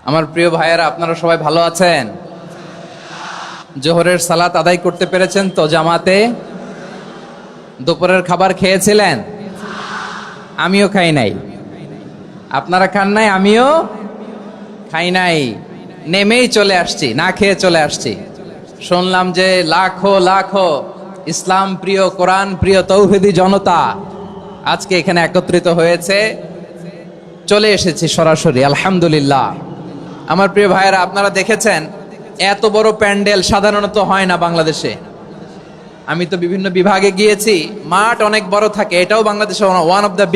আমার প্রিয় ভাইয়েরা, আপনারা সবাই ভালো আছেন? জোহরের সালাত আদায় করতে পেরেছেন তো জামাতে? দুপুরের খাবার খেয়েছিলেন? আমিও খাই নাই। আপনারা খান নাই, আমিও খাই নাই। নেমেই চলে আসছি, না খেয়ে চলে আসছি। শুনলাম যে লাখো লাখো ইসলাম প্রিয়, কোরআন প্রিয় তৌহিদি জনতা আজকে এখানে একত্রিত হয়েছে। চলে এসেছি সরাসরি, আলহামদুলিল্লাহ। আমার প্রিয় ভাইয়েরা, আপনারা দেখেছেন এত বড় প্যান্ডেল সাধারণত হয় না বাংলাদেশে। আমি তো বিভিন্ন বিভাগে গিয়েছি, মাঠ অনেক বড় থাকে। এটাও বাংলাদেশে one of the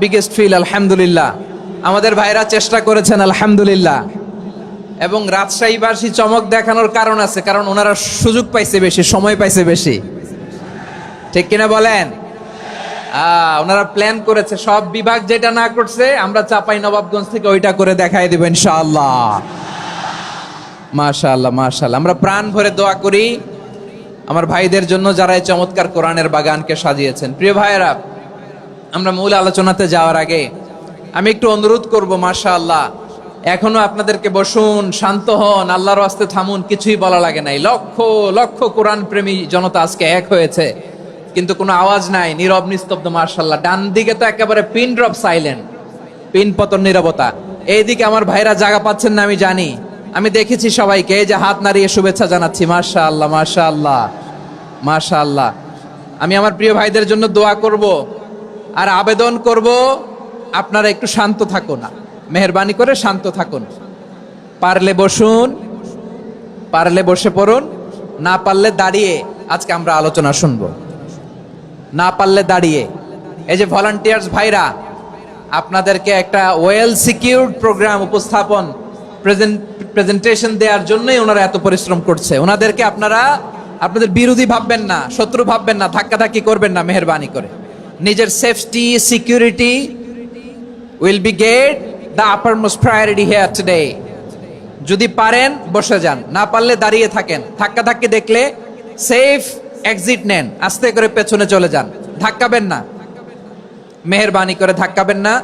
biggest field, আলহামদুলিল্লাহ। আমাদের ভাইরা চেষ্টা করেছেন, আলহামদুলিল্লাহ। এবং রাজশাহীবাসী চমক দেখানোর কারণ আছে, কারণ ওনারা সুযোগ পাইছে বেশি, সময় পাইছে বেশি। ঠিক কিনা বলেন? ওনারা প্ল্যান করেছে, সব বিভাগ যেটা না করছে আমরা চাপাই নবাবগঞ্জ থেকে ওইটা করে দেখাই দিব ইনশাআল্লাহ। মাশাআল্লাহ, মাশাআল্লাহ। আমরা প্রাণ ভরে দোয়া করি আমার ভাইদের জন্য, যারা এই চমৎকার কোরআনের বাগানকে সাজিয়েছেন। প্রিয় ভাইয়েরা, আমরা মূল আলোচনাতে যাওয়ার আগে আমি একটু অনুরোধ করব, মাশাআল্লাহ, এখনো আপনাদেরকে বসুন, শান্ত হন, আল্লাহর ওয়াস্তে থামুন, কিছুই বলা লাগে নাই। লক্ষ লক্ষ কোরআন প্রেমী জনতা আজকে এক হয়েছে, কিন্তু কোনো আওয়াজ নাই, নীরব নিস্তব্ধ। মাশাআল্লাহ, ডান দিকে তো একেবারে পিন ড্রপ সাইলেন্ট, পিন পতন নীরবতা। এইদিকে আমার ভাইরা জায়গা পাচ্ছেন না আমি জানি, আমি দেখেছি সবাইকে, এই যে হাত নাড়িয়ে শুভেচ্ছা জানাচ্ছি। মাশাআল্লাহ, মাশাআল্লাহ, মাশাআল্লাহ। আমি আমার প্রিয় ভাইদের জন্য দোয়া করব আর আবেদন করব, আপনারা একটু শান্ত থাকুন, মেহেরবানি করে শান্ত থাকুন। পারলে বসুন, পারলে বসে পড়ুন, না পারলে দাঁড়িয়ে আজকে আমরা আলোচনা শুনবো। না পারলে দাঁড়িয়ে। এই যে ভলান্টিয়ার্স ভাইরা, আপনাদেরকে একটা ওয়েল সিকিউরড প্রোগ্রাম উপস্থাপন, প্রেজেন্টেশন দেওয়ার জন্যই ওনারা এত পরিশ্রম করছে। ওনাদেরকে আপনারা আপনাদের বিরোধী ভাববেন না, শত্রু ভাববেন না, ধাক্কাধাক্কি করবেন না, মেহেরবানি করে। নিজের safety, security will be get the uppermost priority here today. যদি পারেন বসে যান, না পারলে দাঁড়িয়ে থাকেন। ধাক্কাধাক্কি দেখলে সেফ এক্সিট নেন, আস্তে করে পেছনে চলে যান, ধাক্কাবেন না, মেহেরবানি করে ধাক্কাবেন না।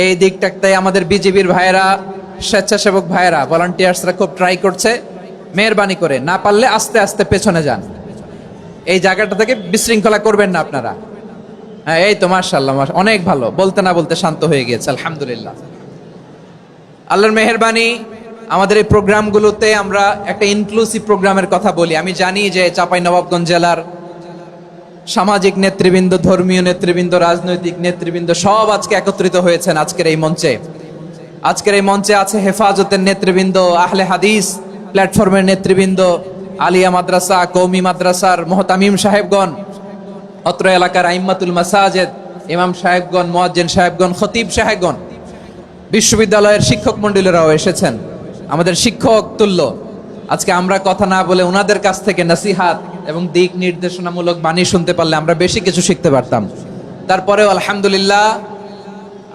এই দিকটাতে আমাদের বিজিবির ভাইয়েরা, স্বেচ্ছাসেবক ভাইয়েরা, ভলান্টিয়ার্সরা খুব ট্রাই করছে। মেহেরবানি করে না পারলে আস্তে আস্তে পেছনে যান, এই জায়গাটা থেকে বিশৃঙ্খলা করবেন না আপনারা। হ্যাঁ, এই তো মাশাআল্লাহ, অনেক ভালো। বলতে না বলতে শান্ত হয়ে গিয়েছে, আলহামদুলিল্লাহ। আল্লাহর মেহেরবানি। আমাদের এই প্রোগ্রামগুলোতে আমরা একটা ইনক্লুসিভ প্রোগ্রামের কথা বলি। আমি জানি যে চাঁপাইনবাবগঞ্জ জেলার সামাজিক নেতৃবৃন্দ, ধর্মীয় নেতৃবৃন্দ, রাজনৈতিক নেতৃবৃন্দ সব আজকে একত্রিত হয়েছেন আজকের এই মঞ্চে। আজকের এই মঞ্চে আছে হেফাজতের নেতৃবৃন্দ, আহলে হাদিস প্ল্যাটফর্মের নেতৃবৃন্দ, আলিয়া মাদ্রাসা, কওমি মাদ্রাসার মুহতামিম সাহেবগণ, অত্র এলাকার আইম্মাতুল মাসাজিদ, ইমাম সাহেবগণ, মুয়াজ্জিন সাহেবগণ, খতিব সাহেবগণ, বিশ্ববিদ্যালয়ের শিক্ষক মণ্ডলীরাও এসেছেন, আমাদের শিক্ষক তুল্য। আজকে আমরা কথা না বলে ওনাদের কাছ থেকে নসিহাত এবং দিক নির্দেশনামূলক বাণী শুনতে পারলে আমরা বেশি কিছু শিখতে পারতাম। তারপরেও আলহামদুলিল্লাহ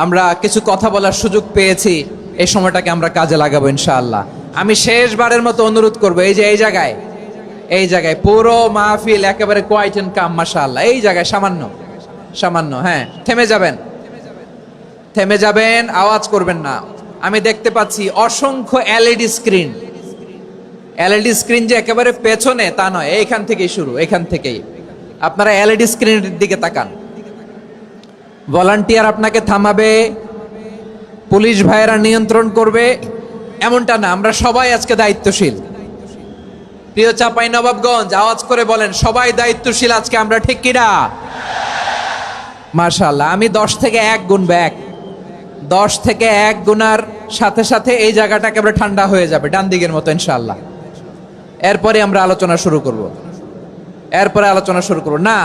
আমরা কিছু কথা বলার সুযোগ পেয়েছি, এই সময়টাকে আমরা কাজে লাগাবো ইনশাআল্লাহ। আমি শেষবারের মতো অনুরোধ করবো, এই যে এই জায়গায় পুরো মাহফিল একেবারে কোয়াইট এন্ড কাম, মাশাআল্লাহ। এই জায়গায় সামান্য হ্যাঁ, থেমে যাবেন, আওয়াজ করবেন না। আমি দেখতে পাচ্ছি অসংখ্য এলইডি স্ক্রিন, যে একেবারে পেছনে তা নয়, এইখান থেকেই শুরু, এখান থেকেই আপনারা এলইডি স্ক্রিনের দিকে তাকান। ভলান্টিয়ার আপনাকে থামাবে, পুলিশ ভাইয়েরা নিয়ন্ত্রণ করবে, এমনটা না। আমরা সবাই আজকে দায়িত্বশীল। প্রিয় চাঁপাইনবাবগঞ্জ, আওয়াজ করে বলেন, সবাই দায়িত্বশীল আজকে আমরা, ঠিক কিনা? মাশাআল্লাহ। আমি 10 থেকে 1 গুনবো, 10 থেকে 1 গুনার সাথে সাথে এই জায়গাটা একেবারে ঠান্ডা হয়ে যাবে, ডান দিকের মতো ইনশাআল্লাহ। এরপরে আমরা আলোচনা শুরু করব। না,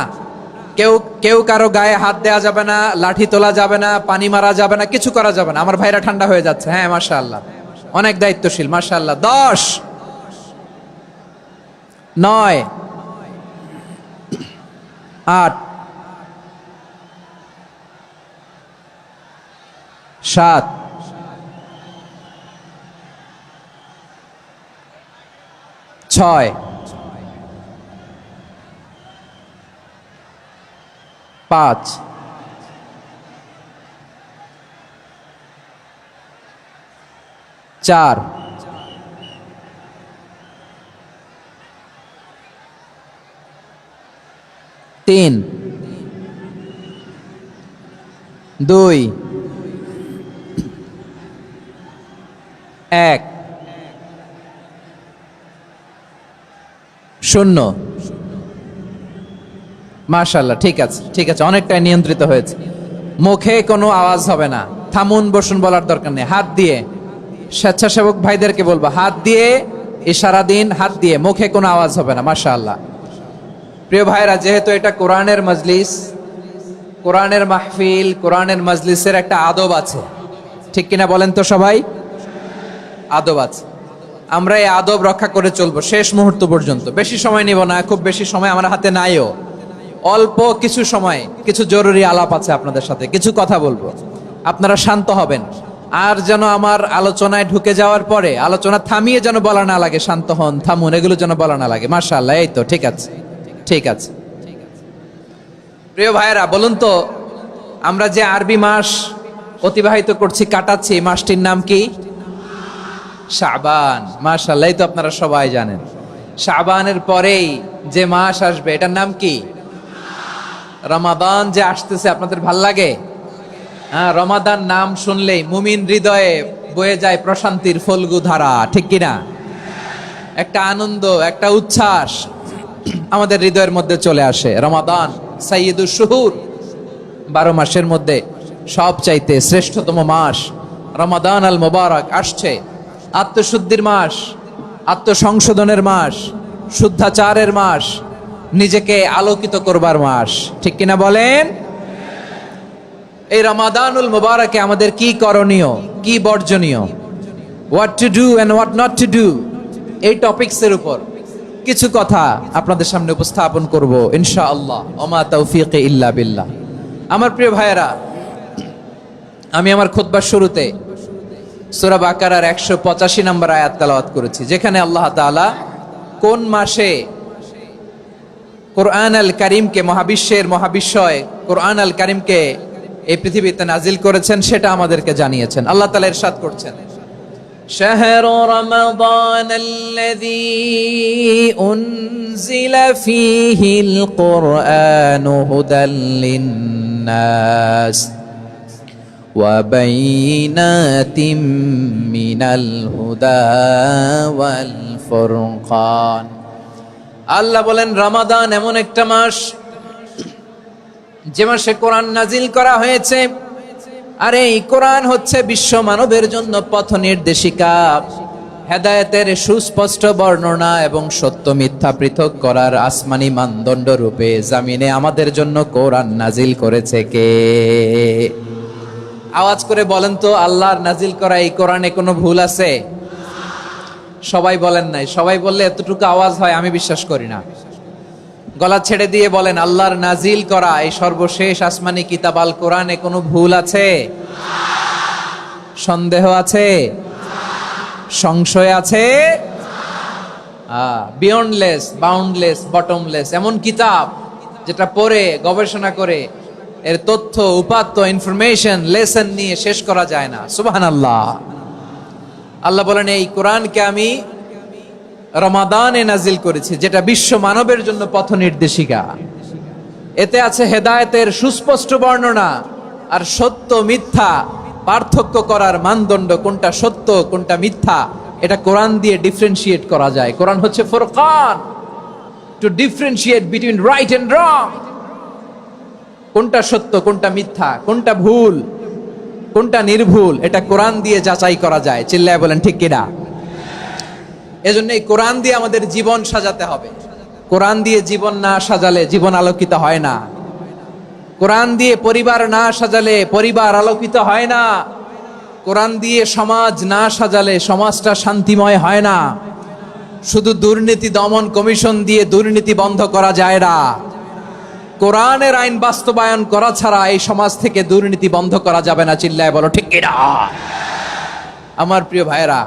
কেউ কারো গায়ে হাত দেওয়া যাবে না, লাঠি তোলা যাবে না, পানি মারা যাবে না, কিছু করা যাবে না। আমার ভাইরা ঠান্ডা হয়ে যাচ্ছে। হ্যাঁ, মাশাআল্লাহ, অনেক দায়িত্বশীল, মাশাআল্লাহ। 10, 9, 8, 7, 6, 5, 4, 3, 2, 1, 0। মাশাআল্লাহ, ঠিক আছে, ঠিক আছে, অনেকটাই নিয়ন্ত্রিত হয়েছে। মুখে কোনো আওয়াজ হবে না। থামুন বসুন বলার দরকার নেই। হাত দিয়ে, স্বেচ্ছাসেবক ভাইদেরকে বলবো, হাত দিয়ে ইশারা দিন, হাত দিয়ে, মুখে কোনো আওয়াজ হবে না। মাশাআল্লাহ। প্রিয় ভাইরা, যেহেতু এটা কোরআনের মজলিস, কোরআনের মাহফিল, কোরআনের মজলিসের একটা আদব আছে, ঠিক কিনা বলেন তো সবাই? আদব আছে। আমরা এই আদব রক্ষা করে চলবো শেষ মুহূর্ত পর্যন্ত। বেশি সময় নিব না, খুব বেশি সময় আমার হাতে নাইও। অল্প কিছু সময় কিছু জরুরি আলাপ আছে আপনাদের সাথে, কিছু কথা বলবো। আপনারা শান্ত হবেন। আর যেন আমার আলোচনায় ঢুকে যাওয়ার পরে আলোচনা থামিয়ে যেন বলা না লাগে শান্ত হন, থামুন, এগুলো যেন বলা না লাগে। মাশাআল্লাহ, এই তো ঠিক আছে, ঠিক আছে। প্রিয় ভাইয়েরা, বলুন তো, আমরা যে আরবি মাস অতিবাহিত করছি, কাটাচ্ছি, মাসটির নাম কি? শাবান। মাশাআল্লাহ, এই তো আপনারা সবাই জানেন। শাবানের পরেই যে মাস আসবে এটার নাম কি? রমাদান যে আসতেছে, আপনাদের ভাল লাগে? হ্যাঁ, রমাদান নাম শুনলেই মুমিন হৃদয়ে বয়ে যায় প্রশান্তির ফল্গু ধারা, ঠিক কিনা? একটা আনন্দ, একটা উচ্ছ্বাস আমাদের হৃদয়ের মধ্যে চলে আসে। রমাদান সাইয়্যিদুশ শুহুর, 12 মাসের মধ্যে সবচাইতে শ্রেষ্ঠতম মাস রমাদান আল মুবারক আসছে। আত্মশুদ্ধির মাস, আত্মসংশোধনের মাস, শুদ্ধাচারের মাস, নিজেকে আলোকিত করবার মাস, ঠিক কিনা বলেন? এই রমাদানুল মুবারকে আমাদের কি করণীয়, কি বর্জনীয়, what to do and what not to do, এই টপিকসের উপর কিছু কথা আপনাদের সামনে উপস্থাপন করব ইনশাআল্লাহ। ওমা তাওফীক ইল্লা বিল্লাহ। আমার প্রিয় ভাইয়েরা, আমি আমার খুতবার শুরুতে সূরা বাকারার 185 নম্বর আয়াত তেলাওয়াত করেছি, যেখানে আল্লাহ তাআলা কোন মাসে কোরআন আল কারীমকে, মহাবিশ্বের মহাবিশ্বয় কোরআন আল কারীমকে এই পৃথিবীতে নাজিল করেছেন সেটা আমাদেরকে জানিয়েছেন। আল্লাহ তাআলা ইরশাদ করছেন, শাহরু রমাদান আল্লাযী উনজিলা ফীহিল কুরআনু হুদাল লিন-নাস ওয়া বাইনাতিম মিনাল হুদা ওয়াল ফুরকান। আল্লাহ বলেন, রমাদান এমন একটা মাস যে মাসে কোরআন নাজিল করা হয়েছে। আর এই কোরআন হচ্ছে বিশ্ব মানবের জন্য পথ নির্দেশিকা, হেদায়েতের সুস্পষ্ট বর্ণনা এবং সত্য মিথ্যা পৃথক করার আসমানি মানদণ্ড রূপে জামিনে আমাদের জন্য কোরআন নাজিল করেছে কে? আওয়াজ করে বলেন তো, আল্লাহর নাজিল করা এই কোরআনে কোনো ভুল আছে? সবাই বলেন নাই। সবাই বললে এতটুকু আওয়াজ হয় আমি বিশ্বাস করি না। গলা ছেড়ে দিয়ে বলেন, আল্লাহর নাজিল করা এই সর্বশেষ আসমানি কিতাব আল কোরআনে কোনো ভুল আছে? সন্দেহ আছে? সংশয় আছে? বিয়ন্ডলেস, বাউন্ডলেস, বটমলেস, এমন কিতাব যেটা পড়ে গবেষণা করে এর তথ্য, উপাত্ত, ইনফরমেশন, লেসন নিয়ে শেষ করা যায় না। সুবহানাল্লাহ। আল্লাহ বলেন, এই কোরআনকে আমি রমাদানে নাজিল করেছি, যেটা বিশ্ব মানবের জন্য পথ নির্দেশিকা। এতে আছে হেদায়েতের সুস্পষ্ট বর্ণনা আর সত্য মিথ্যা পার্থক্য করার মানদণ্ড, কোনটা সত্য কোনটা মিথ্যা এটা কোরআন দিয়ে ডিফারেন্সিয়েট করা যায়। কোরআন হচ্ছে ফুরকান, to differentiate between right and wrong. কোনটা সত্য, কোনটা মিথ্যা, কোনটা ভুল, কোনটা নির্ভুল, এটা কোরআন দিয়ে যাচাই করা যায়। চিল্লায় বলেন ঠিক কিনা? এজন্য এই কোরআন দিয়ে আমাদের জীবন সাজাতে হবে। কোরআন দিয়ে জীবন না সাজালে জীবন আলোকিত হয় না। কোরআন দিয়ে পরিবার না সাজালে পরিবার আলোকিত হয় না। কোরআন দিয়ে সমাজ না সাজালে সমাজটা শান্তিময় হয় না। শুধু দুর্নীতি দমন কমিশন দিয়ে দুর্নীতি বন্ধ করা যায় না। কোরআনের আইন বাস্তবায়ন করা ছাড়া এই সমাজ থেকে দুর্নীতি বন্ধ করা যাবে না। চিল্লায় বলো ঠিক কিনা? আমার প্রিয় ভাইয়েরা,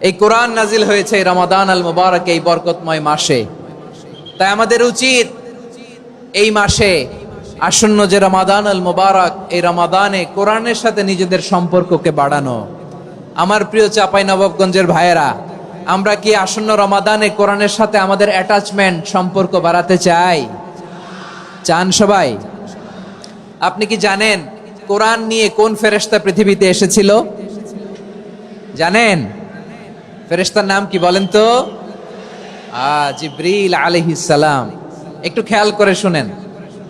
এই কোরআন নাজিল হয়েছে রমাদান আল মুবারক, এই বরকতময় মাসে। তাই আমাদের উচিত এই মাসে আসন্ন যে রমাদান আল মুবারক, এই রমাদানে কোরআনের সাথে নিজেদের সম্পর্ককে বাড়ানো, আমার প্রিয় চাপাই নবাবগঞ্জের ভাইয়েরা, আমরা কি আসন্ন রমাদানে কোরআনের সাথে আমাদের অ্যাটাচমেন্ট সম্পর্ক বাড়াতে চাই? চান সবাই? আপনি কি জানেন কোরআন নিয়ে কোন ফেরেশতা পৃথিবীতে এসেছিল? জানেন ফেরেশতার নাম কি বলেন তো? জিবরিল আলাইহিস সালাম। একটু খেয়াল করে শুনেন,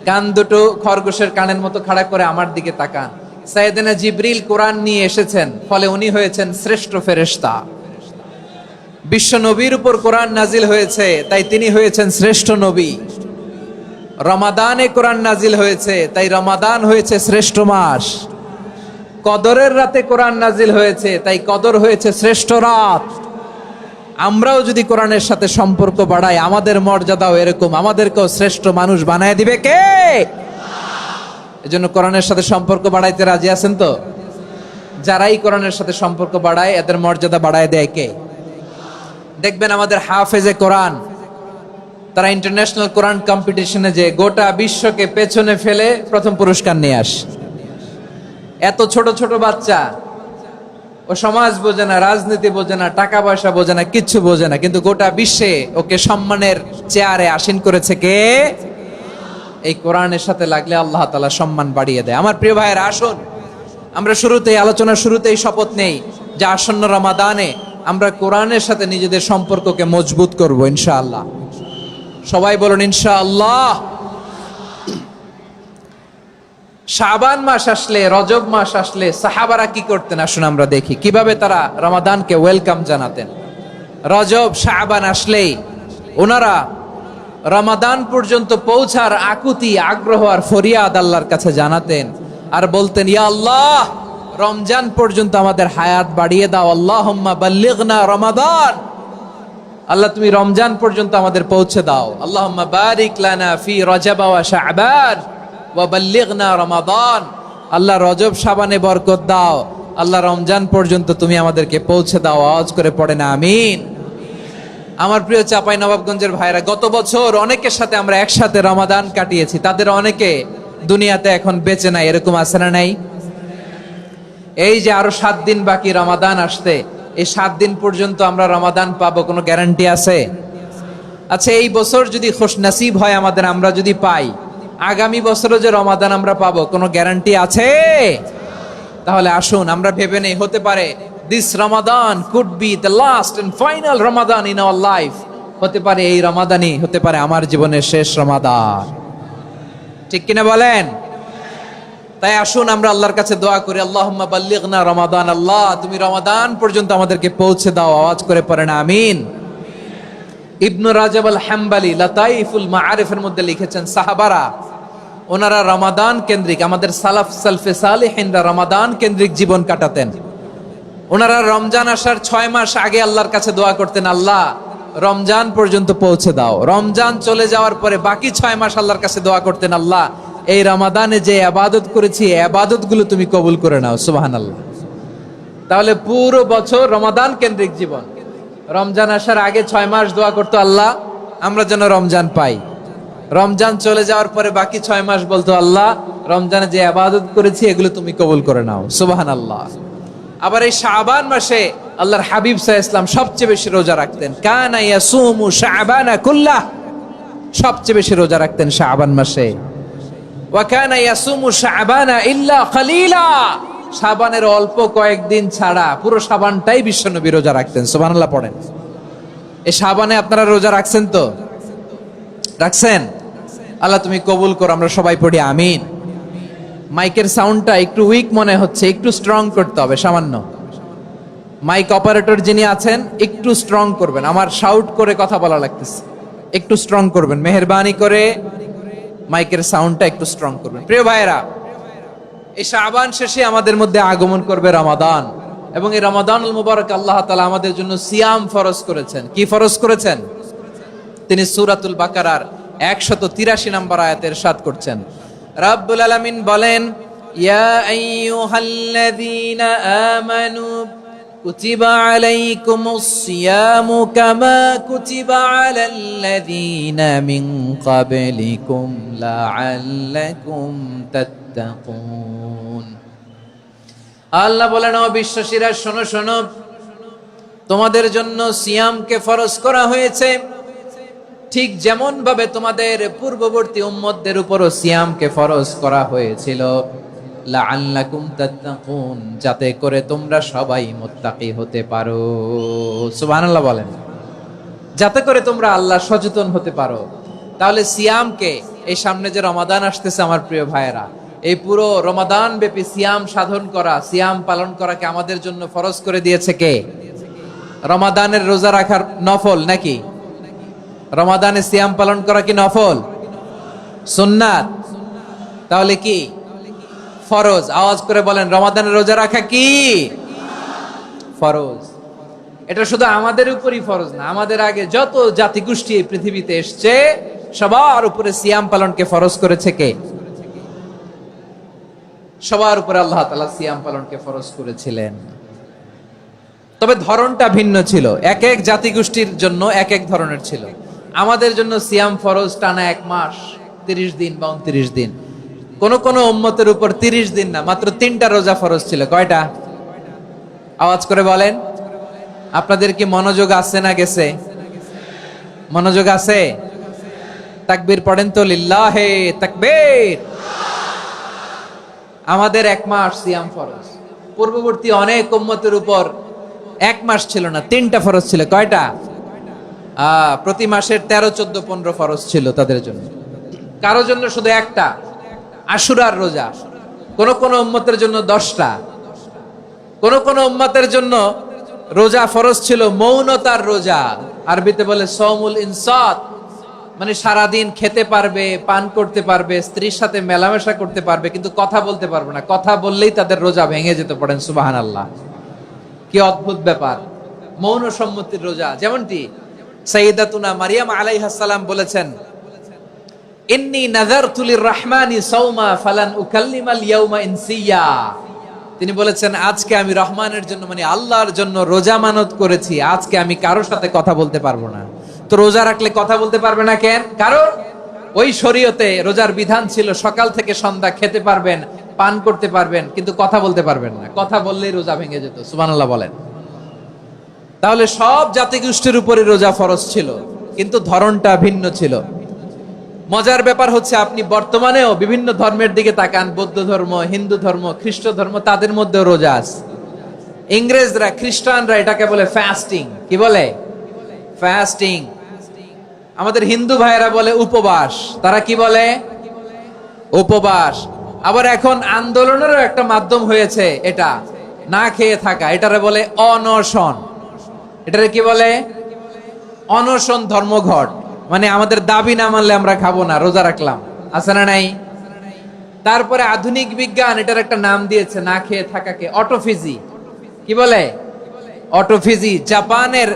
কান দুটো খরগোশের কানের মতো খাড়া করে আমার দিকে তাকান। সাইয়েদনা জিবরিল কোরআন নিয়ে এসেছেন, ফলে উনি হয়েছেন শ্রেষ্ঠ ফেরেশতা। বিশ্ব নবীর উপর কোরআন নাজিল হয়েছে, তাই তিনি হয়েছেন শ্রেষ্ঠ নবী। রমাদানে কোরআন নাজিল হয়েছে, তাই রমাদান হয়েছে শ্রেষ্ঠ মাস। কদরের রাতে কোরআন নাজিল হয়েছে, তাই কদর হয়েছে শ্রেষ্ঠ রাত। আমরাও যদি কোরআনের সাথে সম্পর্ক বাড়াই, আমাদের মর্যাদাও এরকম, আমাদেরকেও শ্রেষ্ঠ মানুষ বানায় দিবে কে? এজন্য কোরআনের সাথে সম্পর্ক বাড়াইতে রাজি আছেন তো? যারাই কোরআনের সাথে সম্পর্ক বাড়ায়, এদের মর্যাদা বাড়ায় দেয় কে? দেখবেন আমাদের হাফেজে কোরআন, তারা ইন্টারন্যাশনাল কোরআন কম্পিটিশনে যে গোটা বিশ্বকে পেছনে ফেলে প্রথম পুরস্কার নিয়ে আসে। এত ছোট ছোট বাচ্চা, ও সমাজ বোঝে না, রাজনীতি বোঝে না, টাকা পয়সা বোঝে না, কিচ্ছু বোঝে না, কিন্তু গোটা বিশ্বে ওকে সম্মানের চেয়ারে আসীন করেছে কে? এই কোরআনের সাথে লাগলে আল্লাহ তাআলা সম্মান বাড়িয়ে দেয়। আমার প্রিয় ভাইয়েরা, আসুন আমরা শুরুতেই, আলোচনার শুরুতেই শপথ নেই যে আসন্ন রমাদানে আমরা কোরআনের সাথে নিজেদের সম্পর্ককে মজবুত করব ইনশাআল্লাহ। সবাই বলুন ইনশাআল্লাহ। শাবান মাস আসলে, রজব মাস আসলে সাহাবারা কি করতেন আসুন আমরা দেখি, কিভাবে তারা রমাদানকে ওয়েলকাম জানাতেন। রজব শাবান আসলেই ওনারা রমাদান পর্যন্ত পৌঁছার আকুতি, আগ্রহ আর ফরিয়াদ আল্লাহর কাছে জানাতেন আর বলতেন, ইয়া আল্লাহ, রমজান পর্যন্ত আমাদের হায়াত বাড়িয়ে দাও। আল্লাহুম্মা বাল্লিগনা রমাদান, আল্লাহ তুমি রমজান পর্যন্ত আমাদের পৌঁছে দাও। আল্লাহুম্মা বারিক লানা ফি রজব ওয়া শাবান ওয়া বাল্লিগনা রমাদান, আল্লাহ রজব শাবানে বরকত দাও, আল্লাহ রমজান পর্যন্ত তুমি আমাদেরকে পৌঁছে দাও। আওয়াজ করে পড়েন আমিন। আমার প্রিয় চাপাই নবাবগঞ্জের ভাইরা, গত বছর অনেকের সাথে আমরা একসাথে রমাদান কাটিয়েছি, তাদের অনেকে দুনিয়াতে এখন বেঁচে নাই, এরকম আছে না নাই? এই যে আরো 7 দিন বাকি রমাদান আসতে, এই 7 দিন পর্যন্ত আমরা রমাদান পাবো, কোনো গ্যারান্টি আছে? আচ্ছা, এই বছর যদি খুশনসিব হয় আমাদের, আমরা যদি পাই, আগামী বছরও যে রমাদান আমরা পাবো, কোনো গ্যারান্টি আছে? তাহলে আসুন আমরা ভেবে নেই, হতে পারে this Ramadan could be the last and final Ramadan in our life. হতে পারে এই রমাদানই হতে পারে আমার জীবনের শেষ রমাদান। ঠিক কিনা বলেন? তাই আসুন আমরা আল্লাহর কাছে দোয়া করি, আল্লাহুম্মা বাল্লিগনা রমাদান, আল্লাহ তুমি রমাদান পর্যন্ত আমাদেরকে পৌঁছে দাও। আওয়াজ করে পড়েন আমিন। ইবনু রাজব আল হাম্বলি লাতাইফুল মাআরিফের মধ্যে লিখেছেন, সাহাবারা ওনারা রমাদান কেন্দ্রিক, আমাদের সালাফ সালফে সালেহিনরা রমাদান কেন্দ্রিক জীবন কাটাতেন। ওনারা রমজান আসার 6 মাস আগে আল্লাহর কাছে দোয়া করতেন, আল্লাহ রমজান পর্যন্ত পৌঁছে দাও। রমজান চলে যাওয়ার পরে বাকি 6 মাস আল্লাহর কাছে দোয়া করতেন, আল্লাহ এই রমাদানে যে ইবাদত করেছি, এই ইবাদত গুলো তুমি কবুল করে নাও। সুবহানাল্লাহ। তাহলে পুরো বছর রমাদান কেন্দ্রিক জীবন। রমজান আসার আগে 6 মাস দোয়া করতো, আল্লাহ আমরা যেন রমজান পাই। রমজান চলে যাওয়ার পরে বাকি 6 মাস বলতো, আল্লাহ রমজানে যে ইবাদত করেছি এগুলো তুমি কবুল করে নাও। সুবহানাল্লাহ। আবার এই শাবান মাসে আল্লাহর হাবিব সাল্লাল্লাহু আলাইহি ওয়াসাল্লাম সবচেয়ে বেশি রোজা রাখতেন। কানা ইয়াসুমু শাবানা কুল্লাহ, সবচেয়ে বেশি রোজা রাখতেন শাবান মাসে। ওয়া কানা ইয়াসুমু শাবানা ইল্লা কালিলা, শাবানের অল্প কয়েকদিন ছাড়া পুরো শাবানটাই বিশ্বনবী রোজা রাখতেন। সুবহানাল্লাহ পড়েন। এই শাবানে আপনারা রোজা রাখছেন তো? রাখছেন? আল্লাহ তুমি কবুল করো। আমরা সবাই পড়ি আমিন। মাইকের সাউন্ডটা একটু উইক মনে হচ্ছে, একটু স্ট্রং করতে হবে সামান্য। মাইক অপারেটর যিনি আছেন একটু স্ট্রং করবেন, আমার শাউট করে কথা বলা লাগতেছে, একটু স্ট্রং করবেন মেহেরবানি করে। মাইকের সাউন্ডটা একটু স্ট্রং করবেন। প্রিয় ভাইয়েরা, এই শাবান শেষে আমাদের মধ্যে আগমন করবে রমাদান, এবং এই রমাদানুল মুবারক আল্লাহ তাআলা আমাদের জন্য সিয়াম ফরজ করেছেন। কি ফরজ করেছেন? তিনি সূরাতুল বাকারার 183 নম্বর আয়াতে ইরশাদ করছেন, রাব্বুল আলামিন বলেন, ইয়া আইয়ুহাল্লাযীনা আমানু কুতিবা আলাইকুমুস সিয়ামু কামা কুতিবা আলাল্লাযীনা মিন ক্বাবলিকুম লাআল্লাকুম তাত্তাকুন। আল্লাহ বলেন, ও বিশ্বাসীরা শোনো শোনো, তোমাদের জন্য সিয়ামকে ফরজ করা হয়েছে, ঠিক যেমন ভাবে তোমাদের পূর্ববর্তী উম্মতদের উপরও সিয়ামকে ফরজ করা হয়েছিল, লাআল্লাকুম তাত্তাকুন, যাতে করে তোমরা সবাই মুত্তাকি হতে পারো। সুবহানাল্লাহ বলেন, যাতে করে তোমরা আল্লাহ সচেতন হতে পারো। তাহলে সিয়ামকে, এই সামনে যে রমাদান আসতেছে আমার প্রিয় ভাইয়েরা, এই পুরো রমাদান ব্যাপী সিয়াম সাধন করা, সিয়াম পালন করাকে আমাদের জন্য ফরজ করে দিয়েছে কে? রমাদানের রোজা রাখার নফল নাকি? রমাদানে সিয়াম পালন করা কি নফল? সুন্নাত? তাহলে কি ফরজ? আওয়াজ করে বলেন, রমাদানের রোজা রাখা কি ফরজ? এটা শুধু আমাদের উপরই ফরজ না, আমাদের আগে যত জাতিগোষ্ঠী এই পৃথিবীতে এসছে সবার উপরে সিয়াম পালনকে ফরজ করেছে কে? সবার উপরে আল্লাহ তাআলা সিয়াম পালনকে ফরজ করেছিলেন। তবে ধরনটা ভিন্ন ছিল, এক এক জাতিগোষ্ঠীর জন্য এক এক ধরনের ছিল। আমাদের জন্য সিয়াম ফরজ টানা 1 মাস 30 দিন বা 29 দিন। কোন কোন উম্মতের উপর 30 দিন না, মাত্র 3টা রোজা ফরজ ছিল। কয়টা? আওয়াজ করে বলেন। আপনাদের কি মনোযোগ আছে না গেছে? মনোযোগ আছে? তাকবীর পড়েন তো, লিল্লাহে তাকবীর। আমাদের 1 মাস সিয়াম ফরজ, পূর্ববর্তী অনেক উম্মতের উপর 1 মাস ছিল না, 3টা ফরজ ছিল। কয়টা? প্রতি মাসের 13, 14, 15 ফরজ ছিল তাদের জন্য। কারো জন্য শুধু একটা, আশুরার রোজা। কোন কোন উম্মতের জন্য 10টা। কোন কোন উম্মতের জন্য রোজা ফরজ ছিল মৌনতার রোজা, আরবিতে বলে সওমুল ইনসাত, মানে সারাদিন খেতে পারবে, পান করতে পারবে, স্ত্রীর সাথে মেলামেশা করতে পারবে, কিন্তু কথা বলতে পারবে না। কথা বললেই তাদের রোজা ভেঙে যেতে। পড়েন সুবহানাল্লাহ। কি অদ্ভুত ব্যাপার! মৌন সম্মতির রোজা। যেমনটি সাইয়্যিদাতুনা মারিয়াম আলাইহাস সালাম বলেছেন, ইন্নী নাযারতু লির-রাহমানি সাওমা ফালান উকাল্লিমাল ইয়াওমা ইনসিয়া। তিনি বলেছেন, আজকে আমি রহমানের জন্য, মানে আল্লাহর জন্য রোজা মানত করেছি, আজকে আমি কারোর সাথে কথা বলতে পারবো না। তো রোজা রাখলে কথা বলতে পারবে না কেন? কারণ ওই শরীয়তে রোজার বিধান ছিল সকাল থেকে সন্ধ্যা খেতে পারবেন, পান করতে পারবেন, কিন্তু কথা বলতে পারবেন না। কথা বললেই রোজা ভেঙে যেত। সুবহানাল্লাহ বলেন। তাহলে সব জাতিগোষ্ঠীর উপরে রোজা ফরজ ছিল, কিন্তু ধরনটা ভিন্ন ছিল। মজার ব্যাপার হচ্ছে, আপনি বর্তমানেও বিভিন্ন ধর্মের দিকে তাকান, বৌদ্ধ ধর্ম, হিন্দু ধর্ম, খ্রিস্ট ধর্ম, তাদের মধ্যেও রোজা আছে। ইংরেজরা, খ্রিস্টানরা এটাকে বলে ফাস্টিং। কি বলে? ফাস্টিং। আমাদের হিন্দু ভাইয়েরা বলে উপবাস। তারা কি বলে? উপবাস। আবার এখন আন্দোলনেরও একটা মাধ্যম হয়েছে এটা, না খেয়ে থাকা। এটারে বলে অনশন। এটারে কি বলে? অনশন ধর্মঘট। মানে আমাদের দাবি না মানলে আমরা খাবো না, রোজা রাখলাম। আছে না নাই? তারপরে আধুনিক বিজ্ঞান এটার একটা নাম দিয়েছে না খেয়ে থাকাকে, অটোফিজি। কি বলে? অটোফিজি। জাপানের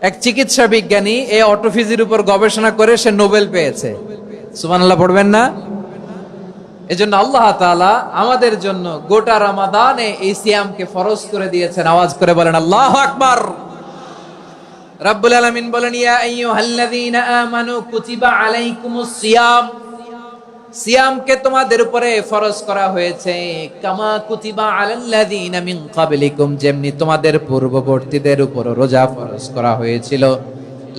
এক চিকিৎসা বিজ্ঞানী এই অটোফিজির উপর গবেষণা করে সে নোবেল পেয়েছে। সুবহানাল্লাহ পড়বেন না? এজন্য আল্লাহ তাআলা আমাদের জন্য গোটা রমাদানে এই সিয়ামকে ফরজ করে দিয়েছেন। আওয়াজ করে বলেন আল্লাহু আকবার। রাব্বুল আলামিন বলেন, ইয়া আইয়ুহাল্লাযীনা আমানু কুতিবা আলাইকুমুস সিয়াম। সিয়ামকে তোমাদের উপরে ফরজ করা হয়েছে, কামা কুতিবা আলাল্লাযীনা মিন ক্বাবলিকুম, যেমনি তোমাদের পূর্ববর্তীদের উপর রোজা ফরজ করা হয়েছিল,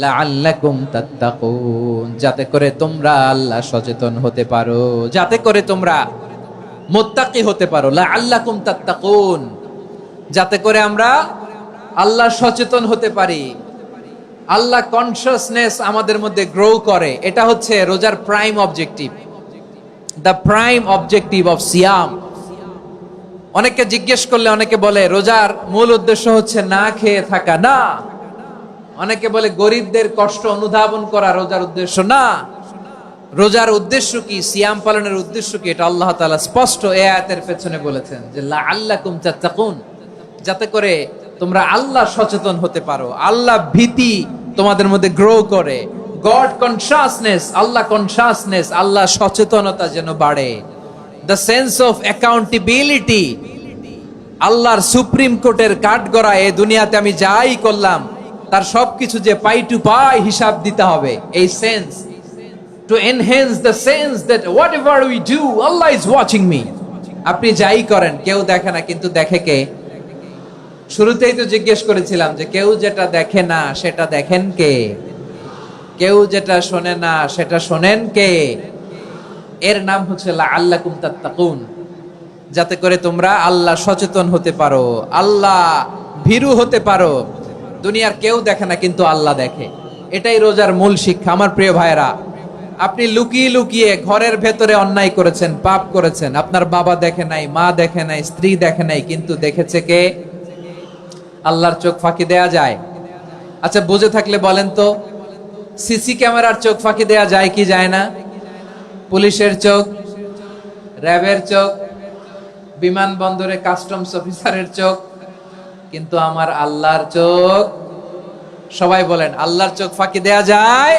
লাআল্লাকুম তাত্তাকুন, যাতে করে তোমরা আল্লাহ সচেতন হতে পারো, যাতে করে তোমরা মুত্তাকি হতে পারো। লাআল্লাকুম তাত্তাকুন, যাতে করে আমরা আল্লাহ সচেতন হতে পারি, আল্লাহ কনসিয়াসনেস আমাদের মধ্যে গ্রো করে। এটা হচ্ছে রোজার prime objective, the prime objective of সিয়াম। অনেকে জিজ্ঞেস করলে অনেকে বলে রোজার মূল উদ্দেশ্য হচ্ছে না খেয়ে থাকা। না। অনেকে বলে গরিবদের কষ্ট অনুধাবন করা রোজার উদ্দেশ্য। না। রোজার উদ্দেশ্য কি? সিয়াম পালনের উদ্দেশ্য কি? এটা আল্লাহ তাআলা স্পষ্ট এই আয়াতের পেছনে বলেছেন যে লাআল্লাকুম তাত্তাকুন, যাতে করে তোমরা আল্লাহ সচেতন হতে পারো, আল্লাহ ভীতি তোমাদের মধ্যে গ্রো করে, গড কনসিয়াসনেস, আল্লাহ কনসিয়াসনেস, আল্লাহ সচেতনতা যেন বাড়ে, দ্য সেন্স অফ অ্যাকাউন্টেবিলিটি। আল্লাহর সুপ্রিম কোর্টের কাঠগড়া এই দুনিয়াতে আমি যাই করলাম তার সবকিছু যে পাই টু পাই হিসাব দিতে হবে, এই sense, to enhance the sense that whatever we do Allah is watching me. আপনি যাই করেন কেউ দেখে না, কিন্তু দেখে কে? শুরুতেই তো জিজ্ঞেস করেছিলাম যে কেউ যেটা দেখে না সেটা দেখেন কে? কেউ যেটা শোনে না সেটা শোনেন কে? এর নাম হচ্ছে লাআল্লাকুম তাত্তাকুন, যাতে করে তোমরা আল্লাহ সচেতন হতে পারো, আল্লাহ ভীরু হতে পারো। দুনিয়ার কেউ দেখে না, কিন্তু আল্লাহ দেখে। এটাই রোজার মূল শিক্ষা। আমার প্রিয় ভাইরা, আপনি লুকিয়ে লুকিয়ে ঘরের ভেতরে অন্যায় করেছেন, পাপ করেছেন, আপনার বাবা দেখে নাই, মা দেখে নাই, স্ত্রী দেখে নাই, কিন্তু দেখেছে কে? আল্লাহর চোখ ফাঁকি দেয়া যায়? আচ্ছা, বুঝে থাকলে বলেন তো, সিসি ক্যামেরার চোখ ফাঁকি দেয়া যায় কি যায় না? পুলিশের চোখ, র্যাবের চোখ, বিমানবন্দরে কাস্টমস অফিসারের চোখ, কিন্তু আমার আল্লাহর চোখ? সবাই বলেন, আল্লাহর চোখ ফাঁকি দেয়া যায়?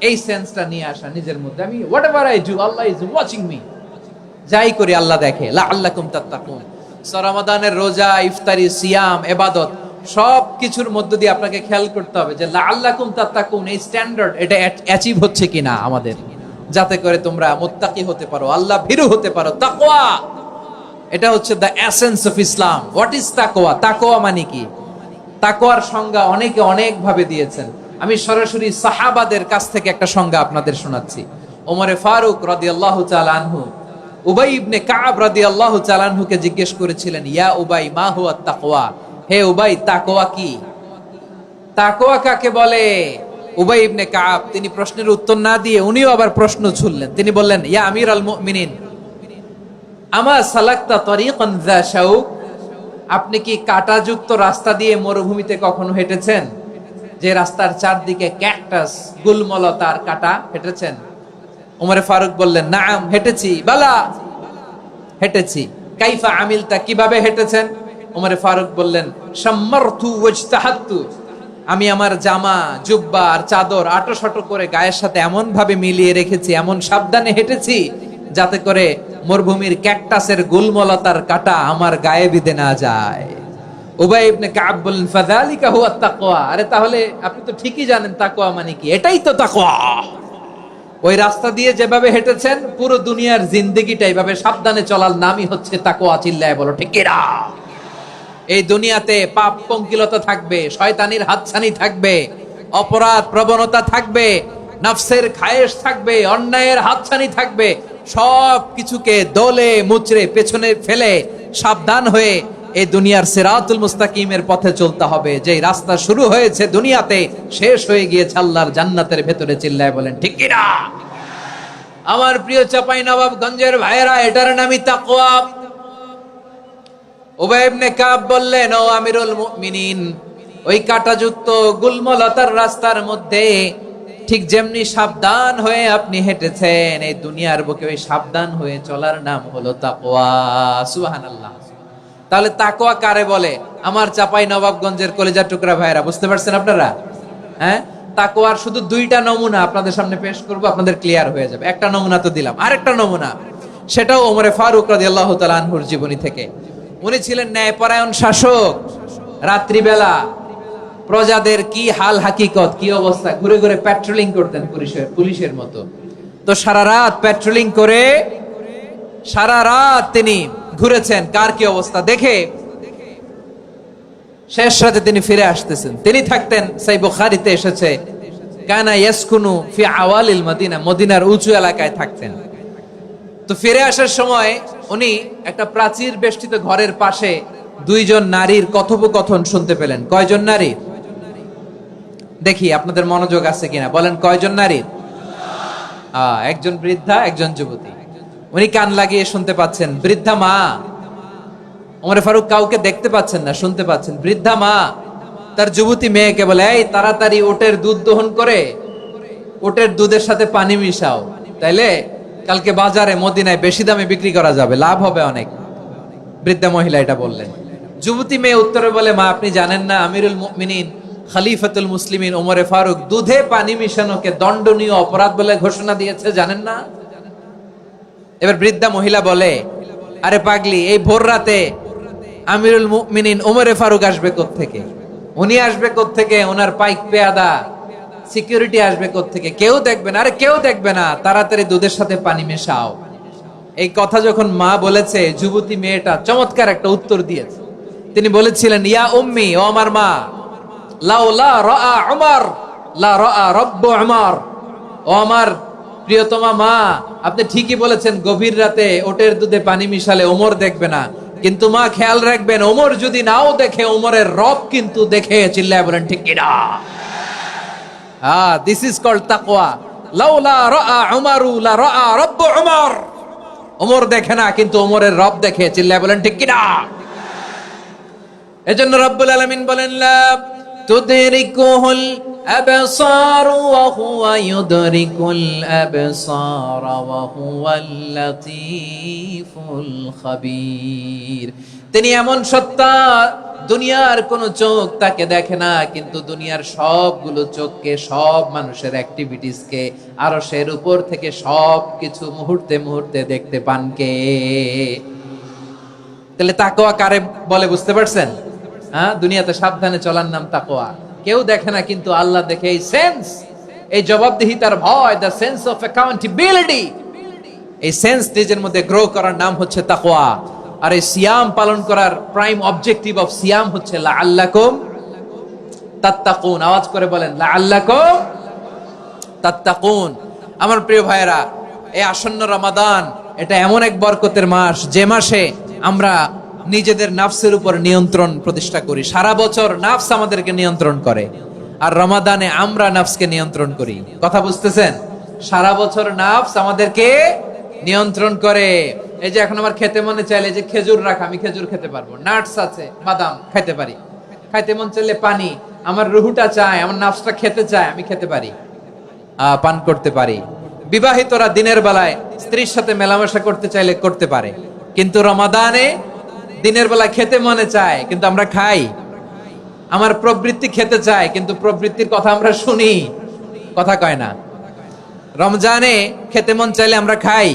এই সেন্সটা নিয়ে আসা নিজের মধ্যে, আমি whatever I do Allah is watching me, যাই করি আল্লাহ দেখে। লাআল্লাকুম তাত্তাকুন। রমাদানের রোজা, ইফতারি, সিয়াম, ইবাদত সব কিছুর মধ্য দিয়ে আপনাকে খেয়াল করতে হবে যে লাআল্লাকুম তাত্তাকুন এই স্ট্যান্ডার্ড এটা অ্যাচিভ হচ্ছে কিনা আমাদের, যাতে করে তোমরা মুত্তাকি হতে পারো, আল্লাহ ভীরু হতে পারো। তাকওয়া, এটা হচ্ছে the essence of Islam. What is তাকওয়া? তাকওয়া মানে কি? তাকওয়ার সংজ্ঞা অনেকে অনেক ভাবে দিয়েছেন। আমি সরাসরি সাহাবাদের কাছ থেকে একটা সংজ্ঞা আপনাদের শোনাচ্ছি। ওমরে ফারুক রাদিয়াল্লাহু তাআলা আনহু উবাই ইবনে কাব রাদিয়াল্লাহু তাআলা আনহুকে জিজ্ঞেস করেছিলেন, ইয়া উবাই মা হুয়া তাকওয়া? হে উবাই, তাকওয়া কি? তাকওয়া কাকে বলে? উবাই ইবনে কাব তিনি প্রশ্নের উত্তর না দিয়ে উনিও আবার প্রশ্ন ছুড়লেন। তিনি বললেন, ইয়া আমিরাল মুমিনিন, আমা সালাকতা তরিকান যা শাউক? আপনি কি কাঁটাযুক্ত রাস্তা দিয়ে মরুভূমিতে কখনো হেঁটেছেন? যে রাস্তার চারদিকে ক্যাকটাস, গুলমলতার কাঁটা, হেঁটেছেন? ওমরে ফারুক বললেন, নাম, হেঁটেছি। বালা, হেঁটেছি। কাইফা আমিলতা, কিভাবে হেঁটেছেন? ওমরে ফারুক বললেন, শাম্মারতু ওয়াজতাহাতু, আমি আমার জামা, জুব্বা আর চাদর আটোসাটো করে গায়ের সাথে এমন ভাবে মিলিয়ে রেখেছি, এমন সাবধানে হেঁটেছি যাতে করে মরুভূমির ক্যাকটাসের গুলমলতার কাঁটা আমার গায়ে বিঁধে না যায়। উবাই ইবনে কাব বললেন, ফাযালিকা হুয়া তাকওয়া। আরে তাহলে আপনি তো ঠিকই জানেন তাকওয়া মানে কি, এটাই তো তাকওয়া। ওই রাস্তা দিয়ে যেভাবে হেঁটেছেন, পুরো দুনিয়ার জিন্দেগিটা এইভাবে সাবধানে চলার নামই হচ্ছে তাকওয়া। চিল্লায় বলো ঠিক কিনা? এই দুনিয়াতে পাপ পঙ্কিলতা থাকবে, শয়তানির হাতছানি থাকবে, অপরাধ প্রবণতা থাকবে, নফসের খায়েশ থাকবে, অন্যায়ের হাতছানি থাকবে। সব কিছুকে দলে মুচড়ে পেছনে ফেলে সাবধান হয়ে এই দুনিয়ার সিরাতুল মুস্তাকিমের পথে চলতে হবে। যে রাস্তা শুরু হয়েছে দুনিয়াতে, শেষ হয়ে গিয়েছে আল্লাহর জান্নাতের ভেতরে। চিল্লায় বলেন ঠিক কিনা? আমার প্রিয় চাঁপাইনবাবগঞ্জের ভাইয়েরা, এটার নামই তাকওয়া। উবাই ইবনে কাব বললেন, ও আমিরুল মুমিনিন, ওই কাঁটাযুক্ত গুলমলতার রাস্তার মধ্যে ঠিক যেমনি সাবধান হয়ে আপনি হেঁটেছেন, এই দুনিয়ার বুকে ওই সাবধান হয়ে চলার নাম হলো তাকওয়া। সুবহানাল্লাহ। তাহলে তাকওয়া কারে বলে? আমার চাঁপাইনবাবগঞ্জের কলিজার টুকরা ভাইয়েরা, বুঝতে পারছেন আপনারা? হ্যাঁ, তাকওয়ার শুধু দুইটা নমুনা আপনাদের সামনে পেশ করব, আপনাদের ক্লিয়ার হয়ে যাবে। একটা নমুনা তো দিলাম, আরেকটা নমুনা, সেটাও ওমরে ফারুক রাদিয়াল্লাহু তাআলা আনহুর জীবনী থেকে। উনি ছিলেন ন্যায়পরায়ণ শাসক। রাত্রিবেলা প্রজাদের কি হাল হাকিকত, কি অবস্থা, ঘুরে ঘুরে প্যাট্রোলিং করতেন পুলিশের মতো। তো সারা রাত প্যাট্রোলিং করে সারা রাত তিনি ঘুরেছেন কার কি অবস্থা দেখে। শেষ রাতে তিনি ফিরে আসতেছেন। তিনি থাকতেন, সেই বুখারীতে এসেছে, কানা ইয়াসকুনু ফি আওয়ালিল মদিনা, মদিনার উঁচু এলাকায় থাকতেন। তো ফিরে আসার সময় উনি একটা প্রাচীর বেষ্টিত ঘরের পাশে দুইজন নারীর কথোপকথন শুনতে পেলেন। কয়জন নারীর? দেখি আপনাদের মনোযোগ আছে কিনা, বলেন কয়জন নারীর? একজন বৃদ্ধা, একজন যুবতী। উনি কান লাগিয়ে শুনতে পাচ্ছেন। বৃদ্ধা মা, ওমর ফারুক কাউকে দেখতে পাচ্ছেন না, শুনতে পাচ্ছেন। বৃদ্ধা মা তার যুবতী মেয়েকে বলে, এই তাড়াতাড়ি ওটের দুধ দহন করে ওটের দুধের সাথে পানি মিশাও, তাইলে কালকে বাজারে মদিনায় বেশি দামে বিক্রি করা যাবে, লাভ হবে অনেক। বৃদ্ধা মহিলা এটা বললেন। যুবতী মেয়ে উত্তরে বলে, মা আপনি জানেন না আমিরুল মুমিনিন খলিফাতুল মুসলিমিন ওমরে ফারুক দুধে পানি মিশানোকে দণ্ডনীয় অপরাধ বলে ঘোষণা দিয়েছে, জানেন না? এবার বৃদ্ধা মহিলা বলে, আরে পাগলি, এই ভোর রাতে আমিরুল মুমিনিন ওমরে ফারুক আসবে কোত্থেকে? উনি আসবে কোত্থেকে? ওনার পাইক পেয়াদা সিকিউরিটি আসবে কোত্থেকে? কেউ দেখবে না। আরে কেউ দেখবে না, তাড়াতাড়ি দুধের সাথে পানি মেশাও। এই কথা যখন মা বলেছে, যুবতী মেয়েটা চমৎকার একটা উত্তর দিয়েছে। তিনি বলেছিলেন, ইয়া উম্মি, ও আমার মা, লাউলা রাআ উমর লা রাআ রব্বু উমর। ও আমার প্রিয়তমা মা, আপনি ঠিকই বলেছেন, গভীর রাতে ওটের দুধে পানি মিশালে ওমর দেখবে না, কিন্তু মা খেয়াল রাখবেন, ওমর যদি নাও দেখে, ওমরের রব কিন্তু দেখে। চিল্লায় বলেন ঠিক কিনা? দিস ইজ কল্ড তাকওয়া। লাউলা রাআ উমরু লা রাআ রব্বু উমর। ওমর দেখে না, কিন্তু ওমরের রব দেখে। চিল্লায় বলেন ঠিক কিনা? এজন্য রব্বুল আলামিন বলেন, লা তুদরিকুহুল আবসার ওয়া হুয়া ইউদরিকুল আবসার ওয়া হুয়াল লাতীফুল খাবীর। তিনি এমন সত্তা, দুনিয়ার কোন চোখ তাকে দেখে না, কিন্তু দুনিয়ার সবগুলো চোখকে, সব মানুষের অ্যাক্টিভিটিসকে, আরশের উপর থেকে সবকিছু মুহূর্তে মুহূর্তে দেখতে পান কে? তাহলে তাকওয়া কারে বলে বুঝতে পারছেন? দুনিয়াতে সাবধানে চলার নাম তাকওয়া। কেউ দেখে না, কিন্তু আল্লাহ দেখে। এই সেন্স, এই জবাবদিহিতার ভয়, দ্য সেন্স অফ অ্যাকাউন্টেবিলিটি, এই সেন্স নিজের মধ্যে গ্রো করার নাম হচ্ছে তাকওয়া। আর এই সিয়াম পালন করার প্রাইম অবজেক্টিভ অফ সিয়াম হচ্ছে লাআল্লাকুম তাত্তাকুন। আওয়াজ করে বলেন, লাআল্লাকুম তাত্তাকুন। আমার প্রিয় ভাইয়েরা, এই আসন্ন রমাদান, এটা এমন এক বরকতের মাস, যে মাসে আমরা নিজেদের নাফসের উপর নিয়ন্ত্রণ প্রতিষ্ঠা করি। সারা বছর নাফস আমাদেরকে নিয়ন্ত্রণ করে, আর রমাদানে আমরা নাফসকে নিয়ন্ত্রণ করি। কথা বুঝতেছেন? সারা বছর নাফস আমাদেরকে নিয়ন্ত্রণ করে। এই যে এখন আমার খেতে মনে চাইলে, যে খেজুর রাখা, আমি খেজুর খেতে পারবো, নাটস আছে, বাদাম খাইতে পারি। খাইতে মন চাইলে পানি, আমার রুহুটা চায়, আমার নাফসটা খেতে চায়, আমি খেতে পারি, পান করতে পারি। বিবাহিতরা দিনের বেলায় স্ত্রীর সাথে মেলামেশা করতে চাইলে করতে পারে, কিন্তু রমাদানে দিনের বেলা খেতে মনে চায়, কিন্তু আমরা খাই। আমার প্রবৃত্তি খেতে চায়, কিন্তু প্রবৃত্তির কথা আমরা শুনি, কথা কয় না। রমজানে খেতে মন চাইলে আমরা খাই,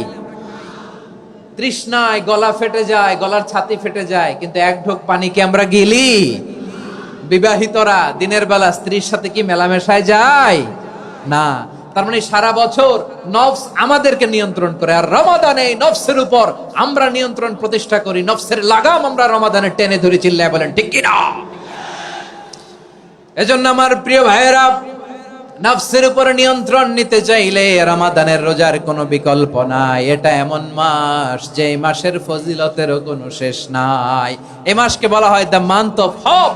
তৃষ্ণায় গলা ফেটে যায়, গলার ছাতি ফেটে যায়, কিন্তু এক ঢোক পানি কি আমরা গিলি? বিবাহিতরা দিনের বেলা স্ত্রীর সাথে কি মেলামেশায় যায়? না। তার মানে সারা বছর নফস আমাদেরকে নিয়ন্ত্রণ করে, আর রমাদানে নফসের উপর আমরা নিয়ন্ত্রণ প্রতিষ্ঠা করি। নফসের লাগাম আমরা রমাদানে টেনে ধরে। চিল্লায় বলেন ঠিক কিনা? এজন্য আমার প্রিয় ভাইয়েরা, নফসের উপর নিয়ন্ত্রণ নিতে চাইলে রমাদানের রোজার কোনো বিকল্প নাই। এটা এমন মাস, যে মাসের ফজিলতেরও কোনো শেষ নাই। এই মাসকে বলা হয় দ্য মান্থ অফ হোপ।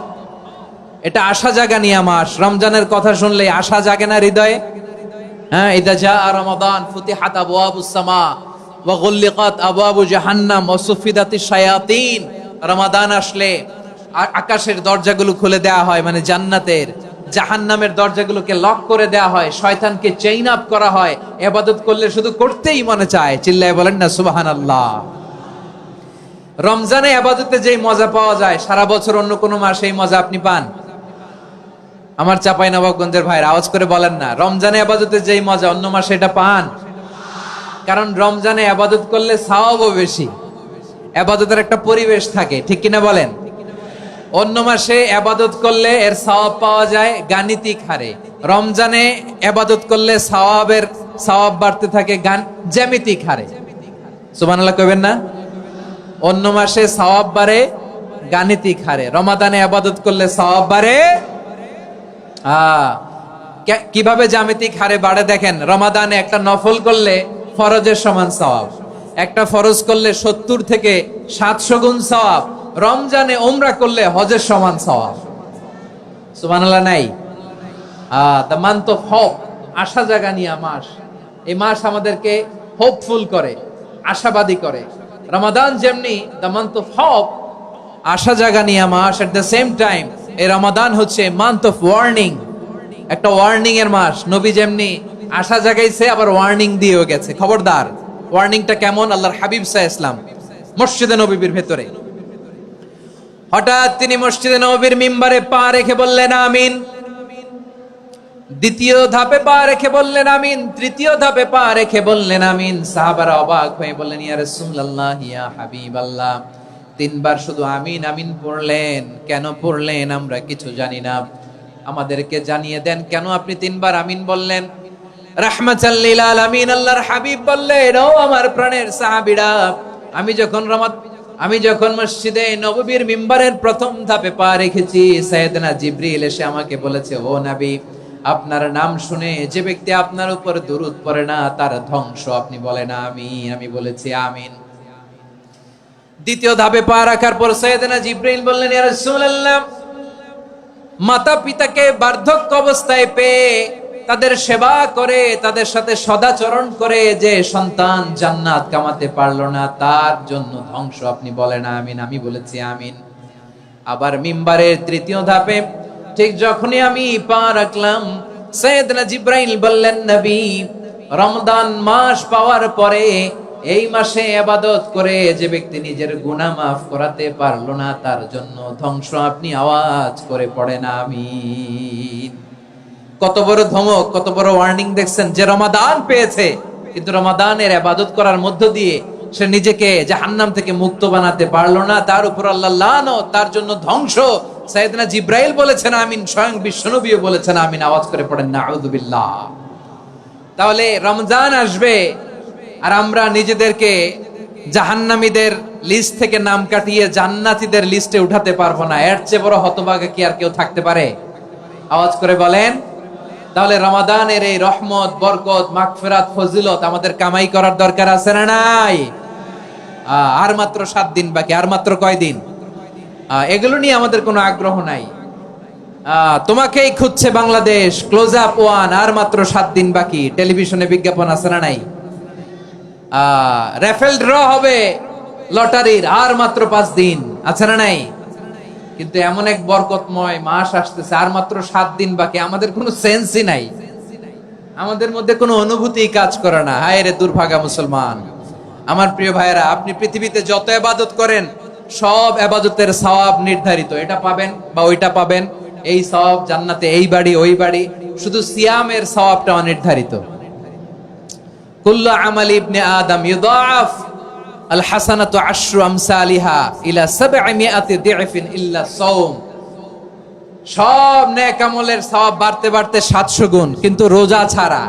এটা আশা জাগানিয়া মাস। রমজানের কথা শুনলে আশা জাগে না হৃদয়ে? ইদা জাআ রমাদান ফুতিহাত আবওয়াবুস সামা ওয়া গুল্লিকাত আবওয়াবু জাহান্নাম ওয়া সুফিদাতিশ শায়াতিন। রমাদান আসলে আকাশের দরজাগুলো খুলে দেয়া হয়, মানে জান্নাতের। জাহান্নামের দরজাগুলোকে লক করে দেয়া হয়, শয়তানকে চেইন আপ করা হয়। ইবাদত করলে শুধু করতেই মনে চায়। চিল্লায় বলেন না সুবহানাল্লাহ। রমজানে ইবাদতে যেই মজা পাওয়া যায়, সারা বছর অন্য কোনো মাসে এই মজা আপনি পান? আমার চাঁপাইনবাবগঞ্জের ভাইরা আওয়াজ করে বলেন না, রমজানে ইবাদতে যেই মজা অন্য মাসে এটা পান? কারণ রমজানে ইবাদত করলে সওয়াবও বেশি, ইবাদতের একটা পরিবেশ থাকে, ঠিক কিনা বলেন? অন্য মাসে ইবাদত করলে এর সওয়াব পাওয়া যায় গাণিতিক হারে, রমজানে ইবাদত করলে সওয়াব বাড়তে থাকে জ্যামিতিক হারে। সুবহানাল্লাহ কইবেন না? অন্য মাসে সওয়াব বাড়ে গাণিতিক হারে, রমাদানে ইবাদত করলে সওয়াব বাড়ে কিভাবে জ্যামিতিক হারে বাড়ে দেখেন। রমাদানে একটা নফল করলে ফরজের সমান সওয়াব, একটা ফরজ করলে 70 থেকে 700 গুণ সওয়াব। রমজানে উমরা করলে হজের সমান সওয়াব। সুবহানাল্লাহ নাই? দ্য মান্থ অফ হোপ, আশা জাগানিয়া মাস। এই মাস আমাদেরকে হোপফুল করে, আশাবাদী করে। রমাদান যেমনি দ্য মান্থ অফ হোপ, আশা জাগানিয়া মাস, এট দ্য সেম টাইম এই রমাদান হচ্ছে মান্থ অফ ওয়ার্নিং, একটা ওয়ার্নিং এর মাস। নবী যেমনি আশা জাগাইছে, আবার ওয়ার্নিং দিয়েও গেছে, খবরদার। ওয়ার্নিংটা কেমন? আল্লাহর হাবিব সাল্লাল্লাহু আলাইহি ওয়াসাল্লাম মসজিদে নববীর ভেতরে, হঠাৎ তিনি মসজিদে নববীর মিম্বারে পা রেখে বললেন আমিন। দ্বিতীয় ধাপে পা রেখে বললেন আমিন, তৃতীয় ধাপে পা রেখে বললেন আমিন। সাহাবারা অবাক হয়ে বললেন, ইয়া রাসূলুল্লাহ, ইয়া হাবিবাল্লাহ, 3 বার শুধু আমিন আমিন পড়লেন, কেন পড়লেন আমরা কিছু জানি না, আমাদেরকে জানিয়ে দেন কেন আপনি 3 বার আমিন বললেন। রাহমাতাল লিল আলামিন আল্লাহর হাবিব বললেন, ও আমার প্রাণের সাহাবীরা, আমি যখন মসজিদে নববীর মিম্বারের প্রথম ধাপে পা রেখেছি, সাইয়েদনা জিবরিল এসে আমাকে বলেছে, ও নবী, আপনার নাম শুনে যে ব্যক্তি আপনার উপর দুরূদ পড়ে না তার ধ্বংস। আপনি বলেন আমিন। আমি বলেছি আমিন। দ্বিতীয় ধাপে পা রাখার পর সাইয়েদনা জিবরিল বললেন, ইয়া রাসূলুল্লাহ, মাতা পিতাকে বার্ধক্য অবস্থায় পেয়ে তাদের সেবা করে, তাদের সাথে সদাচরণ করে যে সন্তান জান্নাত কামাতে পারলো না তার জন্য ধ্বংস। আপনি বলেন আমিন। আমি বলেছি আমিন। আবার মিম্বারের তৃতীয় ধাপে ঠিক যখনই আমি পা রাখলাম, সাইয়েদনা জিবরাইল বললেন, নবী, রমজান মাস পাওয়ার পরে এই মাসে ইবাদত করে যে ব্যক্তি নিজের গুনাহ মাফ করাতে পারলো না তার জন্য ধ্বংস। আপনি আওয়াজ করে পড়েন আমিন। কত বড় ধমক, কত বড় ওয়ার্নিং দেখছেন! যে রমাদান পেয়েছে কিন্তু রমাদানের ইবাদত করার মধ্য দিয়ে সে নিজেকে জাহান্নাম থেকে মুক্ত বানাতে পারলো না, তার উপর আল্লাহ লানত, তার জন্য ধ্বংস। সাইয়েদনা জিবরাইল বলেছেন আমিন, স্বয়ং বিশ্বনবীও বলেছেন আমিন। আওয়াজ করে পড়েন নাউযু বিল্লাহ। তাহলে রমজান আসবে আর আমরা নিজেদেরকে জাহান্নামীদের লিস্ট থেকে নাম কাটিয়ে জান্নাতীদের লিস্টে উঠাতে পারবো না। এর চেয়ে বড় হতভাগা কি আর কেউ থাকতে পারে? আওয়াজ করে বলেন। তাহলে রমাদানের এই রহমত, বরকত, মাগফিরাত, ফজিলত আমাদের কামাই করার দরকার আছে না নাই? আর মাত্র 7 দিন বাকি। আর মাত্র কয় দিন? এগুলো নিয়ে আমাদের কোনো আগ্রহ নাই। তোমাকেই খুঁজছে বাংলাদেশ, ক্লোজ আপ 1, আর মাত্র 7 দিন বাকি। টেলিভিশনে বিজ্ঞাপন আছে না নাই? রেফেল ড্র হবে লটারির, আর মাত্র 5 দিন, আছে না নাই? কিন্তু এমন এক বরকতময় মাস আসতেছে, আর মাত্র 7 দিন বাকি। আমাদের কোনো সেন্সই নাই, আমাদের মধ্যে কোনো অনুভূতি কাজ করে না। হায় রে দুর্ভাগা মুসলমান! আমার প্রিয় ভাইয়েরা, আপনি পৃথিবীতে যত ইবাদত করেন সব ইবাদতের সওয়াব নির্ধারিত। এটা পাবেন বা ওইটা পাবেন, এই সওয়াব জান্নাতে, এই বাড়ি ওই বাড়ি। শুধু সিয়ামের সওয়াবটা অনির্ধারিত। কুল্লু আমালি ইবনে আদম ইউদাআফ আল হাসানাতু আশরু আমসালিহা ইলা 700 দি'ফিন ইল্লা সাওম। সব নেক আমলের সওয়াব বাড়তে বাড়তে 700 গুণ, কিন্তু রোজা ছাড়া।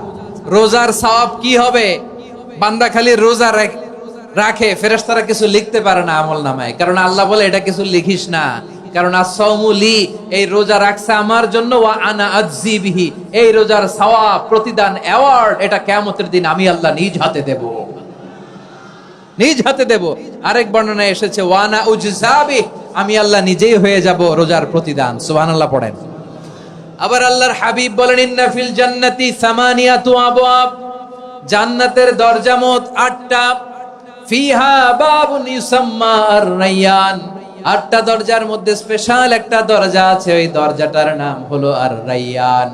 রোজার সওয়াব কি হবে? বান্দা খালি রোজা রাখে, ফেরেশতারা কিছু লিখতে পারে না আমলনামায়, কারণ আল্লাহ বলে এটা কিছু লিখিস না, কারণ as-সাওমু লি, এই রোজা রাখছে আমার জন্য, ওয়া আনা আজজি বিহি, এই রোজার সওয়াব, প্রতিদান, অ্যাওয়ার্ড এটা কিয়ামতের দিন আমি আল্লাহ নিজ হাতে দেব, নিজ হাতে দেব। আরেক বর্ণনায় এসেছে ওয়ানা উজজাবি, আমি আল্লাহ নিজেই হয়ে যাব রোজার প্রতিদান। সুবহানাল্লাহ পড়েন। আবার আল্লাহর হাবিব বলেন, ইন্না ফিল জান্নাতি সামানিয়াতু আবওয়াব, জান্নাতের দরজা মোট 8টা। ফিহা বাবুন ইউসাম্মা আর-রায়্যান, 8টা দরজার মধ্যে স্পেশাল একটা দরজা আছে, ওই দরজাটার নাম হলো আর-রায়্যান।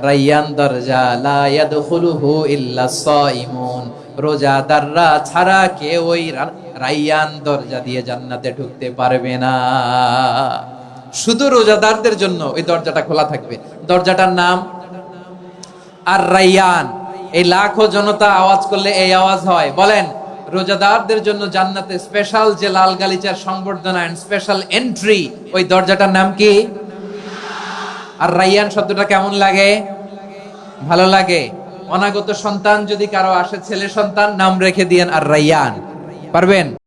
রায়্যান দরজা, লা ইয়াদখুলুহু ইল্লা সাইমুন, রোজাদাররা ছাড়া কেউ ওই রায়্যান দরজা দিয়ে জান্নাতে ঢুকতে পারবে না। শুধু রোজাদারদের জন্য ওই দরজাটা খোলা থাকবে। দরজাটার নাম আর-রায়্যান। এই লাখো জনতা আওয়াজ করলে এই আওয়াজ হয়। বলেন, রোজাদারদের জন্য জান্নাতে স্পেশাল যে লাল গালিচার সংবর্ধনা এন্ড স্পেশাল এন্ট্রি, ওই দরজাটার নাম কি? আর-রায়্যান শব্দটা কেমন লাগে? ভালো লাগে। অনাগত সন্তান যদি কারো আসে, ছেলে সন্তান, নাম রেখে দিয়েন আর-রায়্যান। পারবেন?